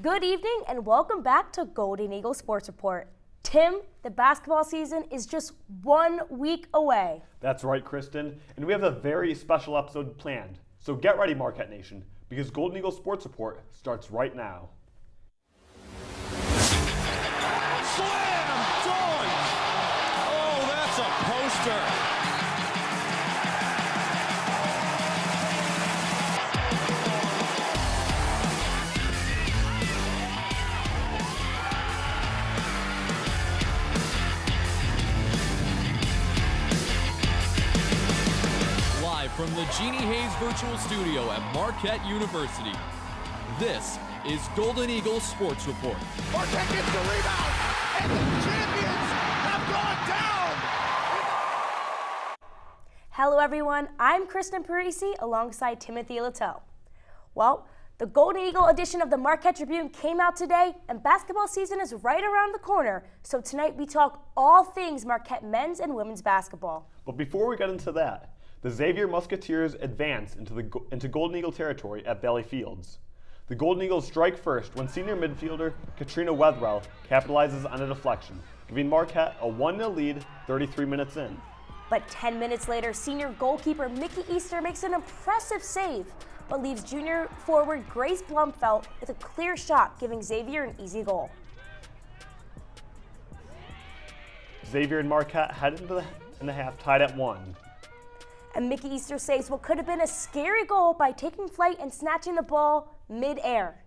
Good evening and welcome back to Golden Eagle Sports Report. Tim, the basketball season is just 1 week away. That's right, Kristen, and we have a very special episode planned. So get ready, Marquette Nation, because Golden Eagle Sports Report starts right now. Slam dunk! Oh, that's a poster. From the Jeannie Hayes Virtual Studio at Marquette University, this is Golden Eagle Sports Report. Marquette gets the rebound, and the champions have gone down! Hello everyone, I'm Kristen Parisi alongside Timothy Littell. Well, the Golden Eagle edition of the Marquette Tribune came out today, and basketball season is right around the corner. So tonight we talk all things Marquette men's and women's basketball. But before we get into that, the Xavier Musketeers advance into Golden Eagle territory at Valley Fields. The Golden Eagles strike first when senior midfielder Katrina Wetherell capitalizes on a deflection, giving Marquette a 1-0 lead 33 minutes in. But 10 minutes later, senior goalkeeper Mickey Easter makes an impressive save, but leaves junior forward Grace Blumfelt with a clear shot, giving Xavier an easy goal. Xavier and Marquette head into the half tied at 1. And Mickey Easter saves what could have been a scary goal by taking flight and snatching the ball mid-air.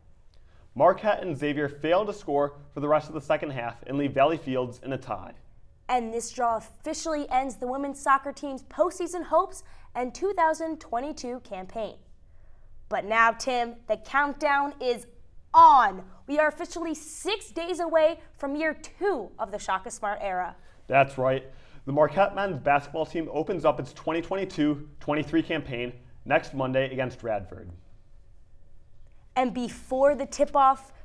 Marquette and Xavier fail to score for the rest of the second half and leave Valley Fields in a tie. And this draw officially ends the women's soccer team's postseason hopes and 2022 campaign. But now, Tim, the countdown is on. We are officially 6 days away from year 2 of the Shaka Smart era. That's right. The Marquette men's basketball team opens up its 2022-23 campaign next Monday against Radford. And before the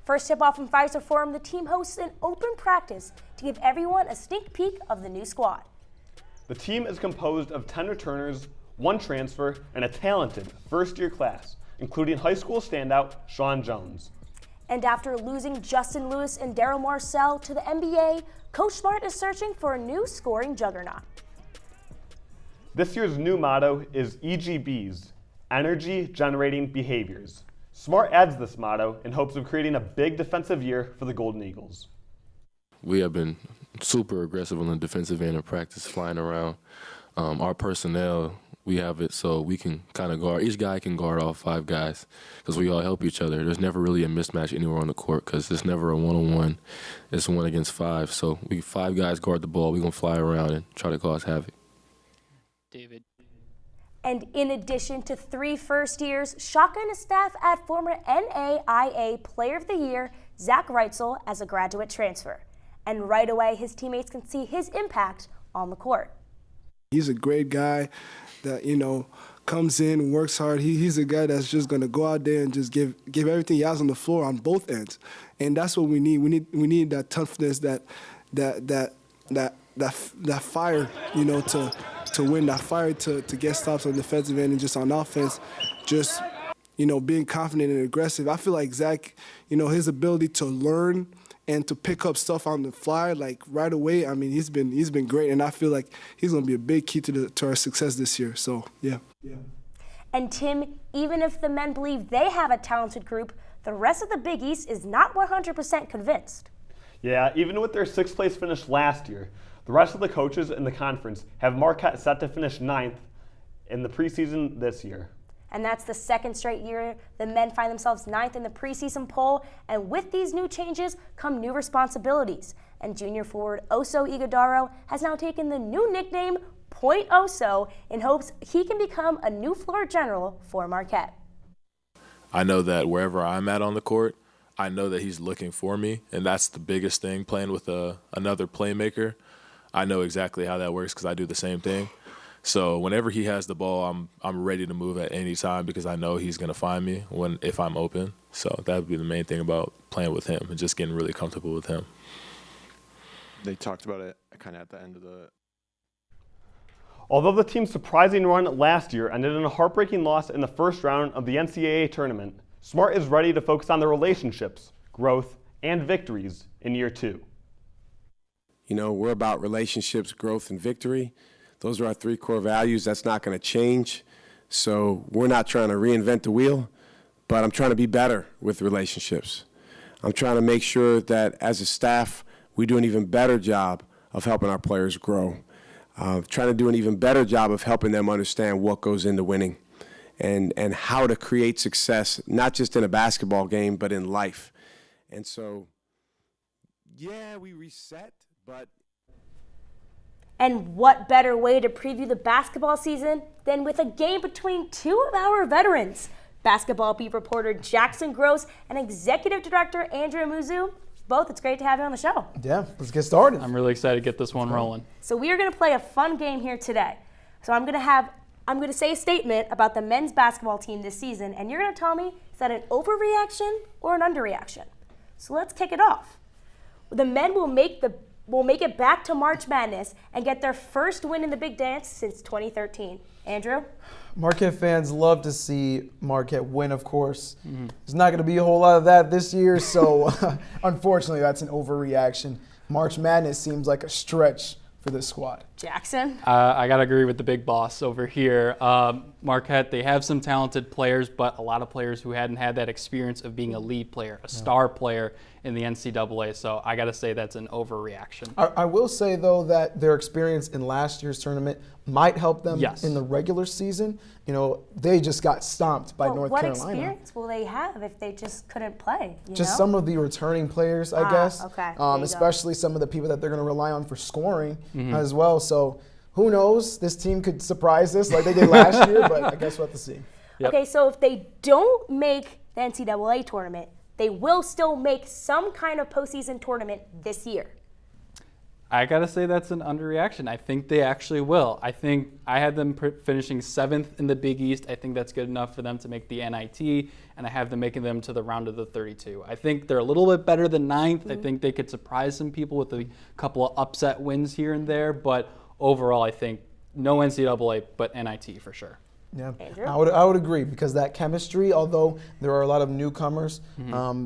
first tip-off in Pfizer Forum, the team hosts an open practice to give everyone a sneak peek of the new squad. The team is composed of 10 returners, 1 transfer, and a talented first-year class, including high school standout Sean Jones. And after losing Justin Lewis and Daryl Marcel to the NBA, Coach Smart is searching for a new scoring juggernaut. This year's new motto is EGBs, Energy Generating Behaviors. Smart adds this motto in hopes of creating a big defensive year for the Golden Eagles. We have been super aggressive on the defensive end of practice, flying around. Our personnel, we have it so we can kind of guard. Each guy can guard all 5 guys because we all help each other. There's never really a mismatch anywhere on the court because it's never a one-on-one. It's 1 against 5. So 5 guys guard the ball. We're going to fly around and try to cause havoc. David. And in addition to 3 first years, Shaka and his staff add former NAIA Player of the Year Zach Reitzel as a graduate transfer. And right away, his teammates can see his impact on the court. He's a great guy that, comes in, works hard. He's a guy that's just going to go out there and just give everything he has on the floor on both ends. And that's what we need. We need that toughness, that fire, to win, that fire to get stops on the defensive end and just on offense, just, being confident and aggressive. I feel like Zach, his ability to learn and to pick up stuff on the fly, like right away. I mean, he's been great, and I feel like he's going to be a big key to our success this year. So, yeah. And Tim, even if the men believe they have a talented group, the rest of the Big East is not 100% convinced. Yeah, even with their 6th place finish last year, the rest of the coaches in the conference have Marquette set to finish 9th in the preseason this year. And that's the 2nd straight year the men find themselves 9th in the preseason poll. And with these new changes come new responsibilities. And junior forward Oso Iguodaro has now taken the new nickname Point Oso in hopes he can become a new floor general for Marquette. I know that wherever I'm at on the court, I know that he's looking for me, and that's the biggest thing, playing with another playmaker. I know exactly how that works because I do the same thing. So whenever he has the ball, I'm ready to move at any time because I know he's going to find me if I'm open. So that would be the main thing about playing with him and just getting really comfortable with him. They talked about it kind of at the end of the Although the team's surprising run last year ended in a heartbreaking loss in the first round of the NCAA tournament, Smart is ready to focus on the relationships, growth, and victories in year 2. You know, we're about relationships, growth, and victory. Those are our 3 core values. That's not going to change. So we're not trying to reinvent the wheel, but I'm trying to be better with relationships. I'm trying to make sure that as a staff, we do an even better job of helping our players grow. Trying to do an even better job of helping them understand what goes into winning and how to create success, not just in a basketball game, but in life. And so, yeah, we reset, but... And what better way to preview the basketball season than with a game between 2 of our veterans? Basketball beat reporter Jackson Gross and executive director Andrea Muzu. Both, it's great to have you on the show. Yeah, let's get started. I'm really excited to get this one rolling. So we are going to play a fun game here today. So I'm going to say a statement about the men's basketball team this season, and you're going to tell me, is that an overreaction or an underreaction? So let's kick it off. The men will make it back to March Madness and get their first win in the Big Dance since 2013. Andrew? Marquette fans love to see Marquette win, of course. There's not going to be a whole lot of that this year, so unfortunately that's an overreaction. March Madness seems like a stretch for this squad. Jackson? I got to agree with the big boss over here. Marquette, they have some talented players, but a lot of players who hadn't had that experience of being a lead player, a star player in the NCAA. So I got to say that's an overreaction. I will say, though, that their experience in last year's tournament might help them in the regular season. You know, they just got stomped by North Carolina. What experience will they have if they just couldn't play? Some of the returning players, I guess. Okay. Especially some of the people that they're going to rely on for scoring as well. So who knows? This team could surprise us like they did last year, but I guess we'll have to see. Yep. Okay, so if they don't make the NCAA tournament, they will still make some kind of postseason tournament this year. I got to say that's an underreaction. I think they actually will. I think I had them finishing 7th in the Big East. I think that's good enough for them to make the NIT, and I have them making them to the round of the 32. I think they're a little bit better than 9th. I think they could surprise some people with a couple of upset wins here and there, but overall I think no NCAA, but NIT for sure. Yeah, I would agree, because that chemistry, although there are a lot of newcomers,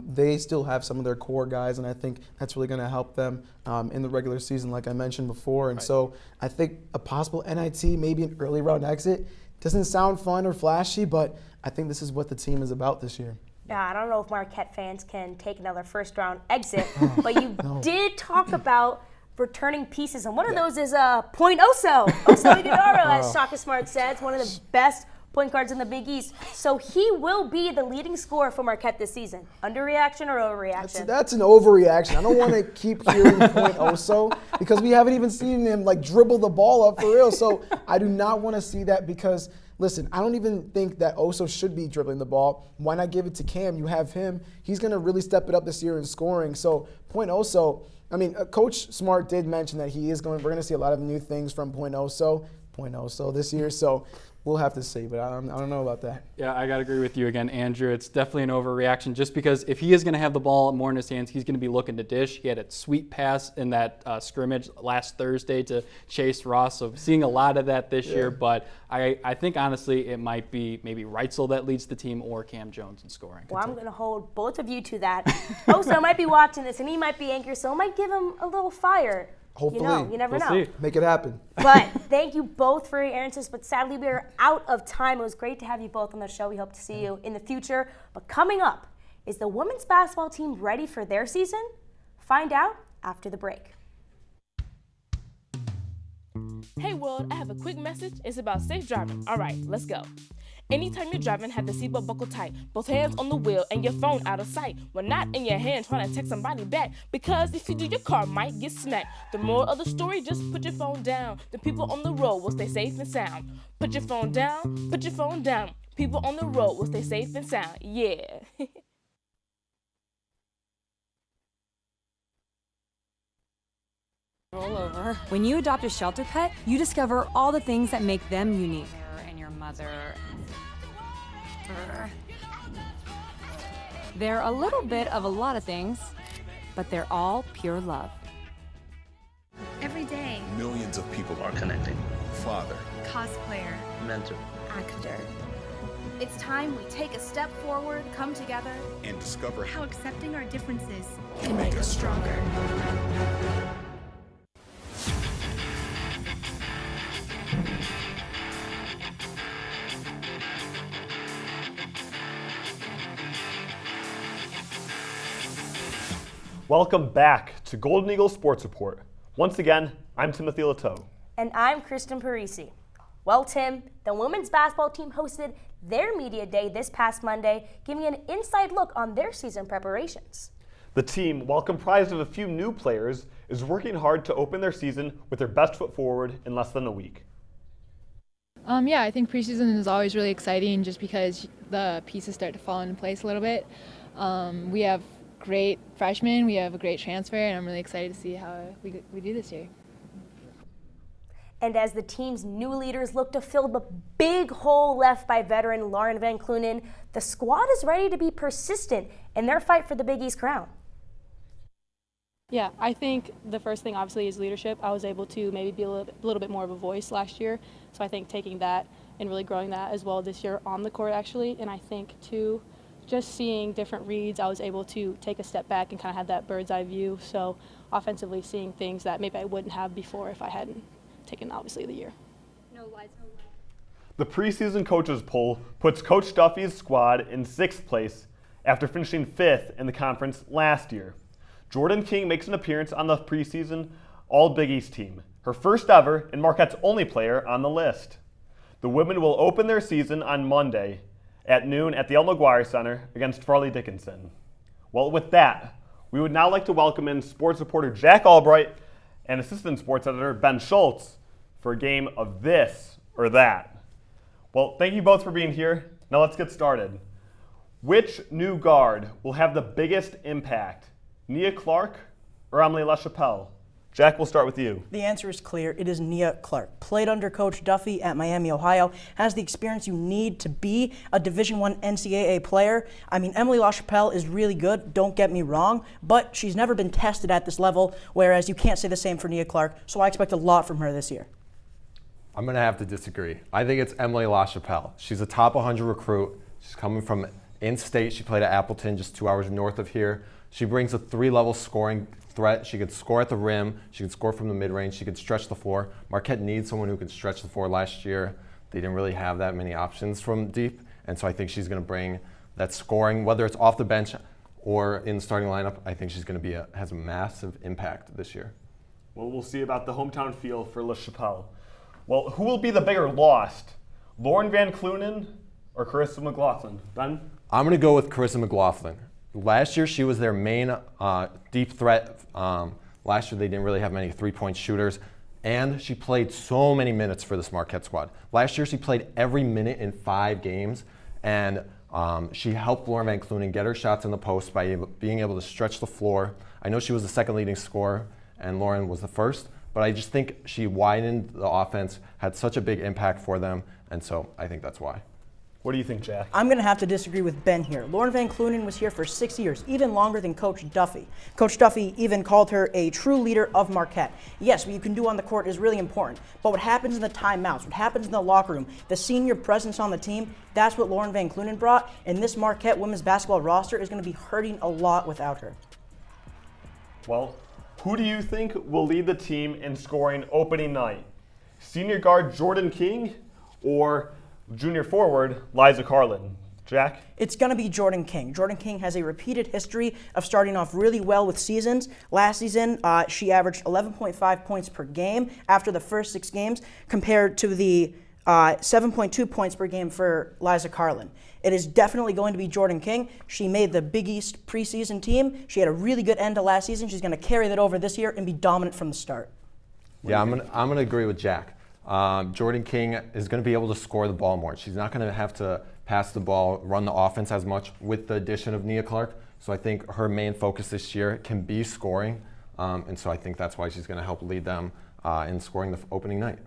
they still have some of their core guys, and I think that's really going to help them in the regular season, like I mentioned before. And so I think a possible NIT, maybe an early round exit, doesn't sound fun or flashy, but I think this is what the team is about this year. Yeah, I don't know if Marquette fans can take another first round exit, but you did talk about returning pieces, and one of those is Point Oso Ighodaro, as Shaka Smart says, one of the best point guards in the Big East. So he will be the leading scorer for Marquette this season. Underreaction or overreaction? That's an overreaction. I don't want to keep hearing Point Oso, because we haven't even seen him like dribble the ball up for real. So I do not want to see that, because listen, I don't even think that Oso should be dribbling the ball. Why not give it to Cam? You have him. He's going to really step it up this year in scoring. So Point Oso, I mean, Coach Smart did mention that we're going to see a lot of new things from Point Oso this year. So we'll have to see, but I don't know about that. Yeah, I got to agree with you again, Andrew. It's definitely an overreaction, just because if he is going to have the ball more in his hands, he's going to be looking to dish. He had a sweet pass in that scrimmage last Thursday to Chase Ross, so seeing a lot of that this year. But I think, honestly, it might be maybe Reitzel that leads the team or Cam Jones in scoring. Well, I'm going to hold both of you to that. Oso might be watching this, and he might be anchored, so it might give him a little fire. Hopefully. You never know. See. Make it happen. But thank you both for your answers. But sadly, we are out of time. It was great to have you both on the show. We hope to see you in the future. But coming up, is the women's basketball team ready for their season? Find out after the break. Hey world, I have a quick message. It's about safe driving. All right, let's go. Anytime you're driving, have the seatbelt buckled tight, both hands on the wheel and your phone out of sight. When not in your hand, trying to text somebody back, because if you do, your car might get smacked. The moral of the story, just put your phone down. The people on the road will stay safe and sound. Put your phone down, put your phone down. People on the road will stay safe and sound. Yeah. Roll over. When you adopt a shelter pet, you discover all the things that make them unique. And your mother. They're a little bit of a lot of things, but they're all pure love. Every day, millions of people are connecting. Father, cosplayer, mentor, actor. It's time we take a step forward, come together, and discover how accepting our differences Can make us stronger. Welcome back to Golden Eagle Sports Report. Once again, I'm Timothy Lateau. And I'm Kristen Parisi. Well, Tim, the women's basketball team hosted their media day this past Monday, giving an inside look on their season preparations. The team, while comprised of a few new players, is working hard to open their season with their best foot forward in less than a week. Yeah, I think preseason is always really exciting just because the pieces start to fall into place a little bit. We have great freshmen, we have a great transfer, and I'm really excited to see how we do this year. And as the team's new leaders look to fill the big hole left by veteran Lauren Van Clunen, the squad is ready to be persistent in their fight for the Big East crown. Yeah, I think the first thing obviously is leadership. I was able to maybe be a little bit more of a voice last year, so I think taking that and really growing that as well this year on the court actually, and I think too, just seeing different reads, I was able to take a step back and kind of have that bird's eye view, so offensively seeing things that maybe I wouldn't have before if I hadn't taken obviously the year. no lies. The preseason coaches poll puts Coach Duffy's squad in 6th place after finishing 5th in the conference last year. Jordan King makes an appearance on the preseason All Big East team, her first ever and Marquette's only player on the list. The women will open their season on Monday at noon at the El McGuire Center against Farley Dickinson. Well, with that, we would now like to welcome in sports reporter Jack Albright and assistant sports editor Ben Schultz for a game of this or that. Well, thank you both for being here. Now let's get started. Which new guard will have the biggest impact, Nia Clark or Emily LaChapelle? Jack, we'll start with you. The answer is clear. It is Nia Clark. Played under Coach Duffy at Miami, Ohio. Has the experience you need to be a Division I NCAA player. I mean, Emily LaChapelle is really good, don't get me wrong, but she's never been tested at this level, whereas you can't say the same for Nia Clark, so I expect a lot from her this year. I'm going to have to disagree. I think it's Emily LaChapelle. She's a top 100 recruit. She's coming from in-state. She played at Appleton, just 2 hours north of here. She brings a 3-level scoring threat. She could score at the rim. She could score from the mid-range. She could stretch the floor. Marquette needs someone who can stretch the floor. Last year, they didn't really have that many options from deep, and so I think she's going to bring that scoring, whether it's off the bench or in the starting lineup. I think she's going to be has a massive impact this year. Well, we'll see about the hometown feel for LaChapelle. Well, who will be the bigger lost, Lauren Van Clunen or Carissa McLaughlin? Ben? I'm going to go with Carissa McLaughlin. Last year, she was their main deep threat. Last year, they didn't really have many three-point shooters, and she played so many minutes for this Marquette squad. Last year, she played every minute in 5 games, and she helped Lauren Van Clunen get her shots in the post by being able to stretch the floor. I know she was the second leading scorer, and Lauren was the first, but I just think she widened the offense, had such a big impact for them, and so I think that's why. What do you think, Jack? I'm going to have to disagree with Ben here. Lauren Van Clunen was here for 6 years, even longer than Coach Duffy. Coach Duffy even called her a true leader of Marquette. Yes, what you can do on the court is really important, but what happens in the timeouts, what happens in the locker room, the senior presence on the team, that's what Lauren Van Clunen brought, and this Marquette women's basketball roster is going to be hurting a lot without her. Well, who do you think will lead the team in scoring opening night? Senior guard Jordan King or junior forward Liza Carlin? Jack? It's going to be Jordan King. Jordan King has a repeated history of starting off really well with seasons. Last season, she averaged 11.5 points per game after the first 6 games, compared to the 7.2 points per game for Liza Carlin. It is definitely going to be Jordan King. She made the Big East preseason team. She had a really good end to last season. She's going to carry that over this year and be dominant from the start. Yeah, I'm going to agree with Jack. Jordan King is going to be able to score the ball more. She's not going to have to pass the ball, run the offense as much with the addition of Nia Clark. So I think her main focus this year can be scoring. And so I think that's why she's going to help lead them in scoring the opening night.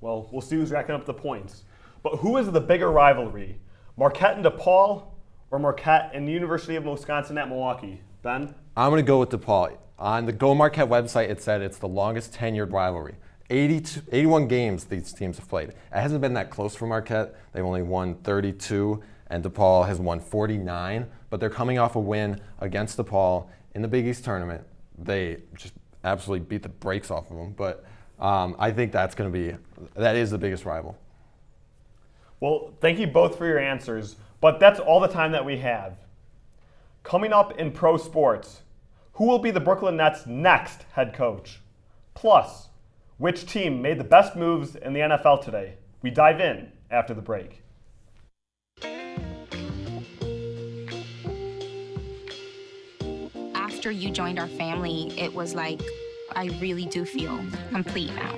Well, we'll see who's racking up the points. But who is the bigger rivalry? Marquette and DePaul or Marquette and the University of Wisconsin at Milwaukee? Ben? I'm going to go with DePaul. On the Go Marquette website, it said it's the longest tenured rivalry. 81 games these teams have played. It hasn't been that close for Marquette. They've only won 32, and DePaul has won 49, but they're coming off a win against DePaul in the Big East tournament. They just absolutely beat the brakes off of them, but I think that is the biggest rival. Well, thank you both for your answers, but that's all the time that we have. Coming up in pro sports, who will be the Brooklyn Nets' next head coach? Plus, which team made the best moves in the NFL today? We dive in after the break. After you joined our family, it was like, I really do feel complete now.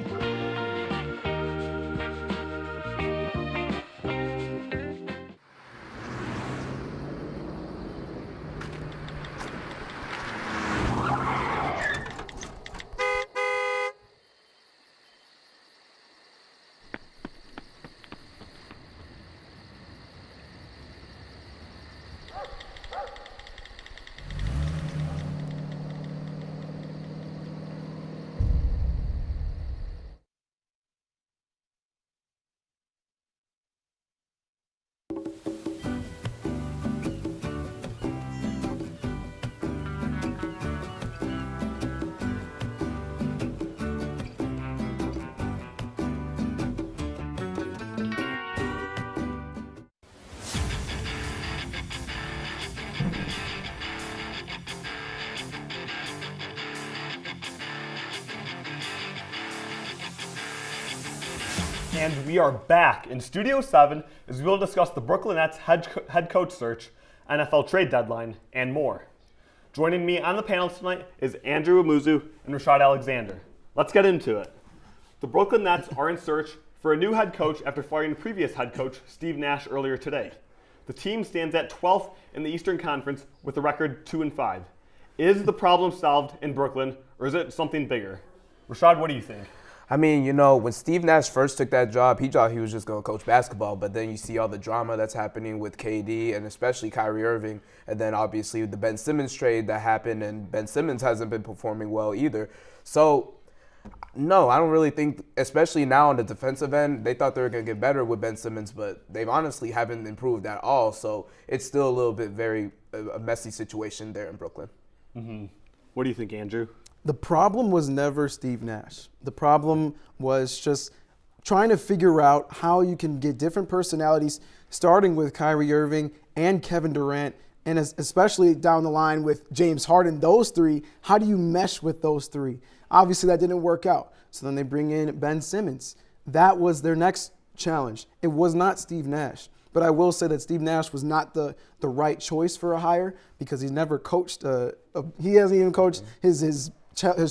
And we are back in Studio 7 as we will discuss the Brooklyn Nets head coach search, NFL trade deadline, and more. Joining me on the panel tonight is Andrew Amuzu and Rashad Alexander. Let's get into it. The Brooklyn Nets are in search for a new head coach after firing previous head coach Steve Nash earlier today. The team stands at 12th in the Eastern Conference with a record 2-5. Is the problem solved in Brooklyn, or is it something bigger? Rashad, what do you think? I mean, you know, when Steve Nash first took that job, he thought he was just going to coach basketball, but then you see all the drama that's happening with KD and especially Kyrie Irving, and then obviously the Ben Simmons trade that happened, and Ben Simmons hasn't been performing well either. So, no, I don't really think, especially now on the defensive end, they thought they were going to get better with Ben Simmons, but they honestly haven't improved at all, so it's still a little bit a messy situation there in Brooklyn. Mm-hmm. What do you think, Andrew? The problem was never Steve Nash. The problem was just trying to figure out how you can get different personalities, starting with Kyrie Irving and Kevin Durant, and especially down the line with James Harden. Those three, how do you mesh with those three? Obviously, that didn't work out. So then they bring in Ben Simmons. That was their next challenge. It was not Steve Nash. But I will say that Steve Nash was not the right choice for a hire because he's never coached. He hasn't even coached his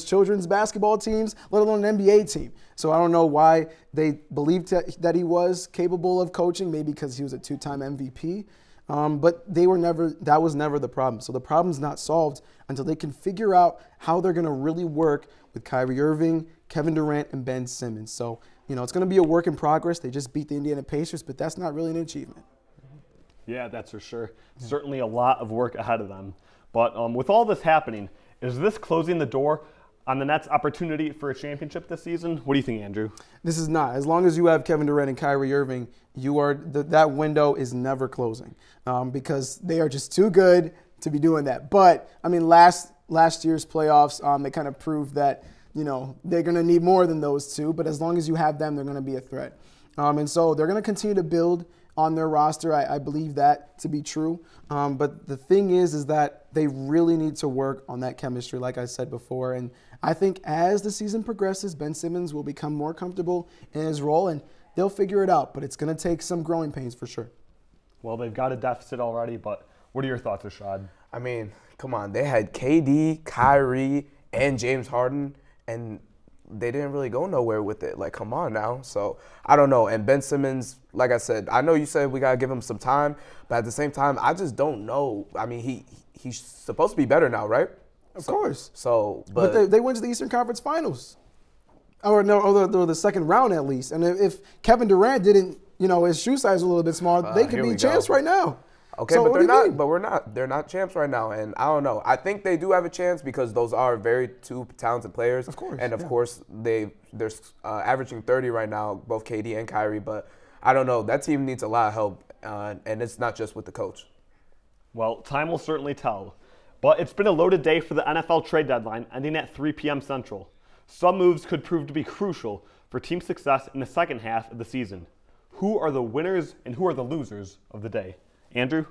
children's basketball teams, let alone an NBA team. So I don't know why they believed that he was capable of coaching, maybe because he was a two-time MVP. But that was never the problem. So the problem's not solved until they can figure out how they're going to really work with Kyrie Irving, Kevin Durant, and Ben Simmons. So, you know, it's going to be a work in progress. They just beat the Indiana Pacers, but that's not really an achievement. Yeah, that's for sure. Certainly a lot of work ahead of them. But with all this happening, is this closing the door on the Nets' opportunity for a championship this season? What do you think, Andrew? This is not. As long as you have Kevin Durant and Kyrie Irving, that window is never closing because they are just too good to be doing that. But, I mean, last year's playoffs, they kind of proved that, you know, they're going to need more than those two. But as long as you have them, they're going to be a threat. And so they're going to continue to build on their roster. I believe that to be true. But the thing is that they really need to work on that chemistry, like I said before. And I think as the season progresses, Ben Simmons will become more comfortable in his role, and they'll figure it out. But it's going to take some growing pains for sure. Well, they've got a deficit already, but what are your thoughts, Rashad? I mean, come on. They had KD, Kyrie, and James Harden, and they didn't really go nowhere with it. Like, come on now. So, I don't know. And Ben Simmons, like I said, I know you said we got to give him some time, but at the same time, I just don't know. I mean, he's supposed to be better now, right? Of course. But they went to the Eastern Conference Finals. Or the second round at least. And if Kevin Durant didn't, you know, his shoe size was a little bit small, they could be champs right now. Okay, So but what they're do you not. mean? But we're not. They're not champs right now, and I don't know. I think they do have a chance because those are very two talented players. Of course, and of yeah. course they're averaging 30 right now, both KD and Kyrie. But I don't know. That team needs a lot of help, and it's not just with the coach. Well, time will certainly tell. But it's been a loaded day for the NFL trade deadline, ending at 3 p.m. Central. Some moves could prove to be crucial for team success in the second half of the season. Who are the winners and who are the losers of the day? Andrew?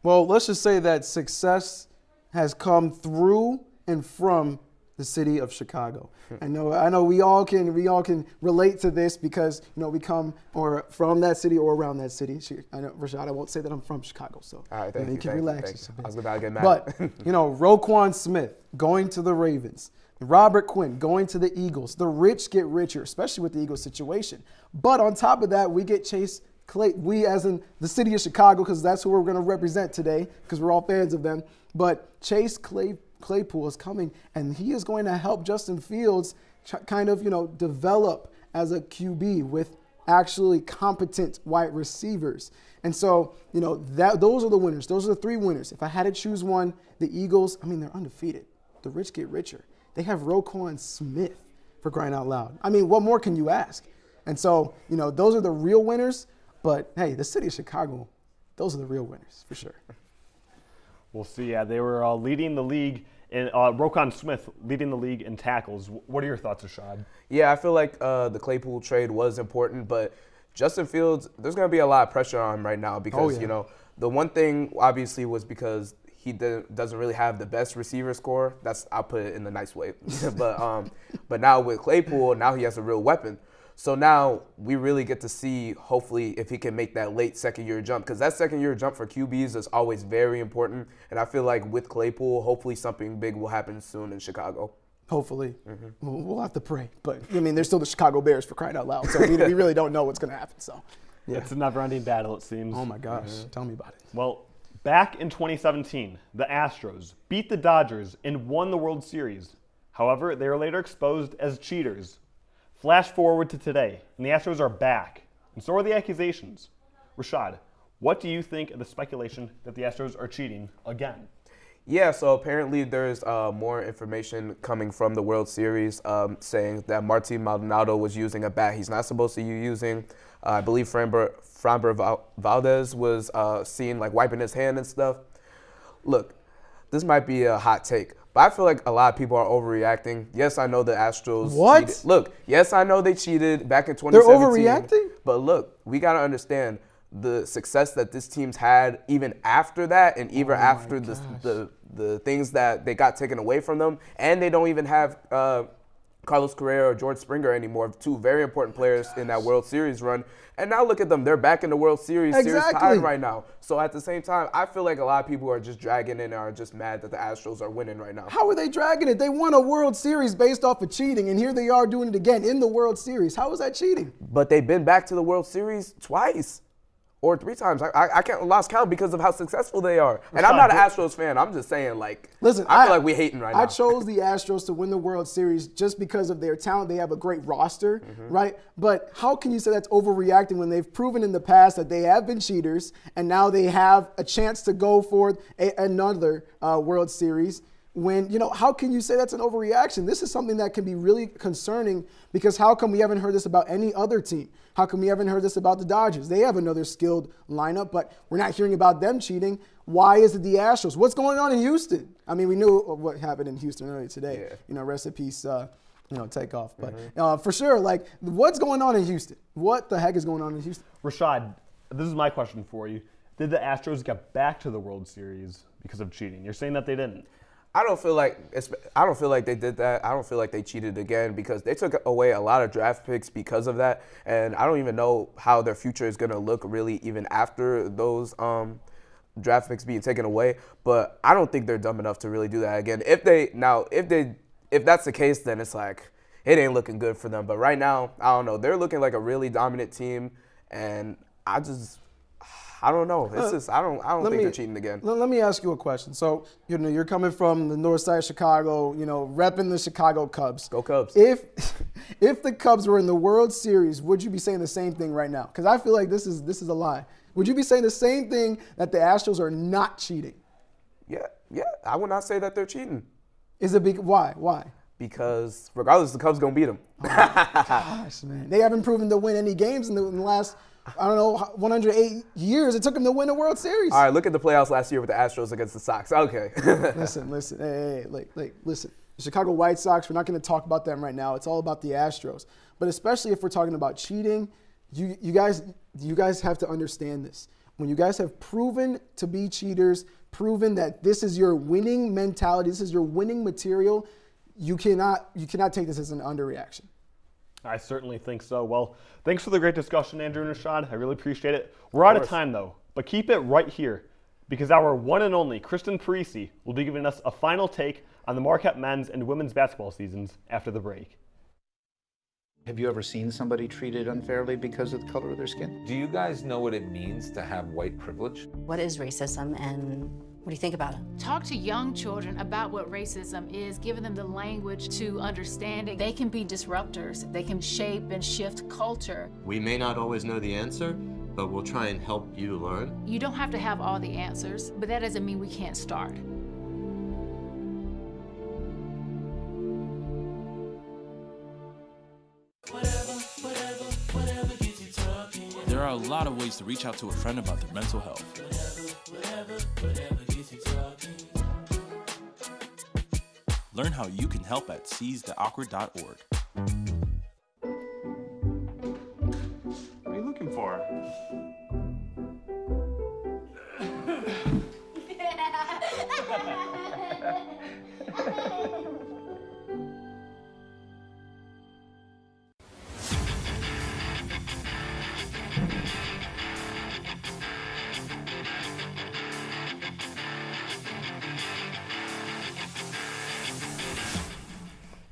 Well, let's just say that success has come through and from the city of Chicago. I know we all can relate to this because we come or from that city or around that city. I know, Rashad, I won't say that I'm from Chicago, so All right, thank you you. can Thank relax. you, thank you. I was about to get mad. But Roquan Smith going to the Ravens, Robert Quinn going to the Eagles. The rich get richer, especially with the Eagles situation. But on top of that, we get Chase Clay. We, as in the city of Chicago, because that's who we're going to represent today, because we're all fans of them. But Chase Claypool is coming, and he is going to help Justin Fields kind of develop as a QB with actually competent wide receivers. And so, those are the winners. Those are the three winners. If I had to choose one, the Eagles, they're undefeated. The rich get richer. They have Roquan Smith, for crying out loud. What more can you ask? And so, those are the real winners. But, hey, the city of Chicago, those are the real winners, for sure. We'll see. Yeah, they were leading the league, and Roquan Smith leading the league in tackles. What are your thoughts, Rashad? Yeah, I feel like the Claypool trade was important, but Justin Fields, there's going to be a lot of pressure on him right now because, the one thing obviously was because he doesn't really have the best receiver score. I'll put it in the nice way. But now with Claypool, now he has a real weapon. So now we really get to see, hopefully, if he can make that late second-year jump. Because that second-year jump for QBs is always very important. And I feel like with Claypool, hopefully something big will happen soon in Chicago. Hopefully. We'll have to pray. But, they're still the Chicago Bears, for crying out loud. So we really don't know what's going to happen. So, yeah. It's a never-ending battle, it seems. Oh, my gosh. Tell me about it. Well, back in 2017, the Astros beat the Dodgers and won the World Series. However, they were later exposed as cheaters. Flash forward to today, and the Astros are back, and so are the accusations. Rashad, what do you think of the speculation that the Astros are cheating again? Yeah, so apparently there's more information coming from the World Series saying that Martin Maldonado was using a bat he's not supposed to be using. I believe Framber Valdez was seen wiping his hand and stuff. Look, this might be a hot take, but I feel like a lot of people are overreacting. Yes, I know the Astros cheated. Look, yes, I know they cheated back in 2017. They're overreacting? But look, we got to understand the success that this team's had even after that and even after the things that they got taken away from them. And they don't even have Carlos Correa or George Springer anymore, two very important players in that World Series run. And now look at them. They're back in the World Series tied right now. So at the same time, I feel like a lot of people are just dragging it and are just mad that the Astros are winning right now. How are they dragging it? They won a World Series based off of cheating, and here they are doing it again in the World Series. How is that cheating? But they've been back to the World Series twice. Or three times. I can't lost count because of how successful they are. And I'm not an Astros fan. I'm just saying, listen, I feel like we're hating right now. I chose the Astros to win the World Series just because of their talent. They have a great roster, right? But how can you say that's overreacting when they've proven in the past that they have been cheaters and now they have a chance to go for another World Series? When, how can you say that's an overreaction? This is something that can be really concerning because how come we haven't heard this about any other team? How come we haven't heard this about the Dodgers? They have another skilled lineup, but we're not hearing about them cheating. Why is it the Astros? What's going on in Houston? We knew what happened in Houston earlier today. Yeah. Rest in peace, Takeoff. But for sure, what's going on in Houston? What the heck is going on in Houston? Rashad, this is my question for you. Did the Astros get back to the World Series because of cheating? You're saying that they didn't. I don't feel like they did that. I don't feel like they cheated again because they took away a lot of draft picks because of that. And I don't even know how their future is going to look really even after those draft picks being taken away. But I don't think they're dumb enough to really do that again. If that's the case, then it's like it ain't looking good for them. But right now, I don't know. They're looking like a really dominant team, and I I don't know. It's just I don't think they're cheating again. Let me ask you a question. So, you're coming from the north side of Chicago, repping the Chicago Cubs. Go Cubs. If the Cubs were in the World Series, would you be saying the same thing right now? Because I feel like this is a lie. Would you be saying the same thing that the Astros are not cheating? Yeah. I would not say that they're cheating. Is it why? Because regardless, the Cubs gonna beat them. Gosh, man, they haven't proven to win any games in the last 108 years. It took them to win a World Series. All right, look at the playoffs last year with the Astros against the Sox. Okay. Listen. Hey, listen. The Chicago White Sox, we're not going to talk about them right now. It's all about the Astros. But especially if we're talking about cheating, you guys have to understand this. When you guys have proven to be cheaters, proven that this is your winning mentality, this is your winning material, you cannot take this as an underreaction. I certainly think so. Well, thanks for the great discussion, Andrew and Rashad. I really appreciate it. We're out of time, though, but keep it right here because our one and only Kristen Parisi will be giving us a final take on the Marquette men's and women's basketball seasons after the break. Have you ever seen somebody treated unfairly because of the color of their skin? Do you guys know what it means to have white privilege? What is racism and what do you think about it? Talk to young children about what racism is, giving them the language to understand it. They can be disruptors. They can shape and shift culture. We may not always know the answer, but we'll try and help you learn. You don't have to have all the answers, but that doesn't mean we can't start. There are a lot of ways to reach out to a friend about their mental health. Learn how you can help at seizetheawkward.org. What are you looking for?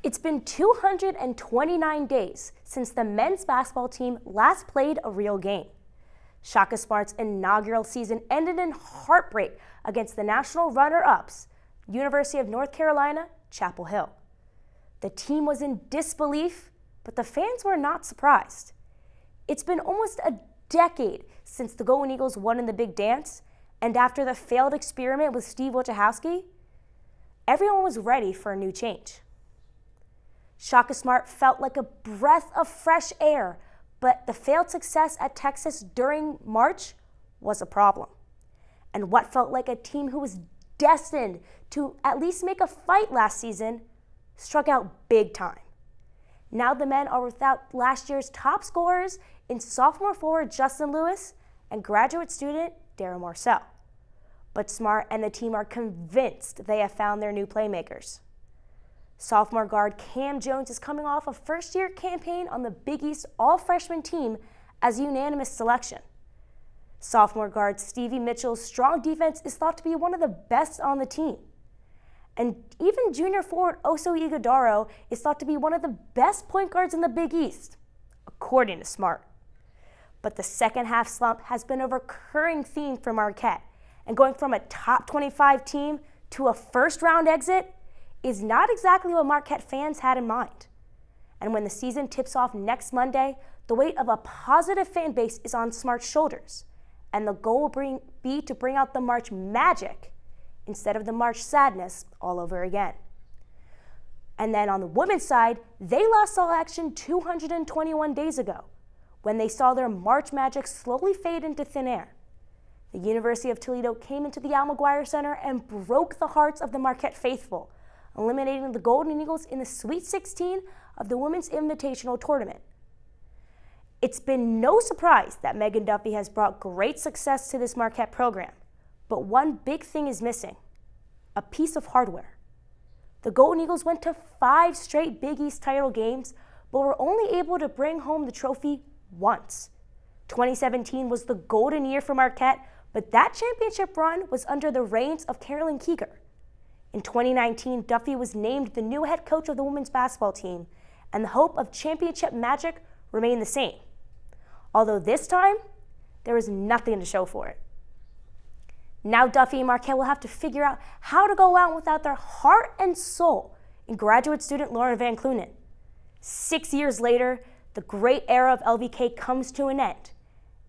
It's been 229 days since the men's basketball team last played a real game. Shaka Smart's inaugural season ended in heartbreak against the national runner-ups, University of North Carolina, Chapel Hill. The team was in disbelief, but the fans were not surprised. It's been almost a decade since the Golden Eagles won in the big dance, and after the failed experiment with Steve Wojciechowski, everyone was ready for a new change. Shaka Smart felt like a breath of fresh air, but the failed success at Texas during March was a problem. And what felt like a team who was destined to at least make a fight last season struck out big time. Now the men are without last year's top scorers in sophomore forward Justin Lewis and graduate student Darren Marcel. But Smart and the team are convinced they have found their new playmakers. Sophomore guard Cam Jones is coming off a first-year campaign on the Big East all-freshman team as a unanimous selection. Sophomore guard Stevie Mitchell's strong defense is thought to be one of the best on the team. And even junior forward Oso Ighodaro is thought to be one of the best point guards in the Big East, according to Smart. But the second half slump has been a recurring theme for Marquette, and going from a top 25 team to a first-round exit is not exactly what Marquette fans had in mind. And when the season tips off next Monday, the weight of a positive fan base is on Smart's shoulders, and the goal will be to bring out the March magic instead of the March sadness all over again. And then on the women's side, they lost all action 221 days ago when they saw their March magic slowly fade into thin air. The University of Toledo came into the Al McGuire Center and broke the hearts of the Marquette faithful, eliminating the Golden Eagles in the Sweet 16 of the Women's Invitational Tournament. It's been no surprise that Megan Duffy has brought great success to this Marquette program, but one big thing is missing: a piece of hardware. The Golden Eagles went to 5 straight Big East title games, but were only able to bring home the trophy once. 2017 was the golden year for Marquette, but that championship run was under the reins of Carolyn Keeger. In 2019, Duffy was named the new head coach of the women's basketball team, and the hope of championship magic remained the same. Although this time, there was nothing to show for it. Now Duffy and Marquette will have to figure out how to go out without their heart and soul in graduate student Lauren Van Clunen. 6 years later, the great era of LVK comes to an end,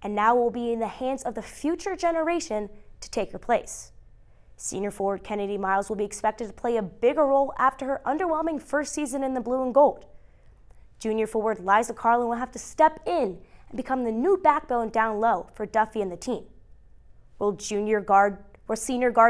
and now will be in the hands of the future generation to take her place. Senior forward Kennedy Miles will be expected to play a bigger role after her underwhelming first season in the blue and gold. Junior forward Liza Carlin will have to step in and become the new backbone down low for Duffy and the team. Will senior guard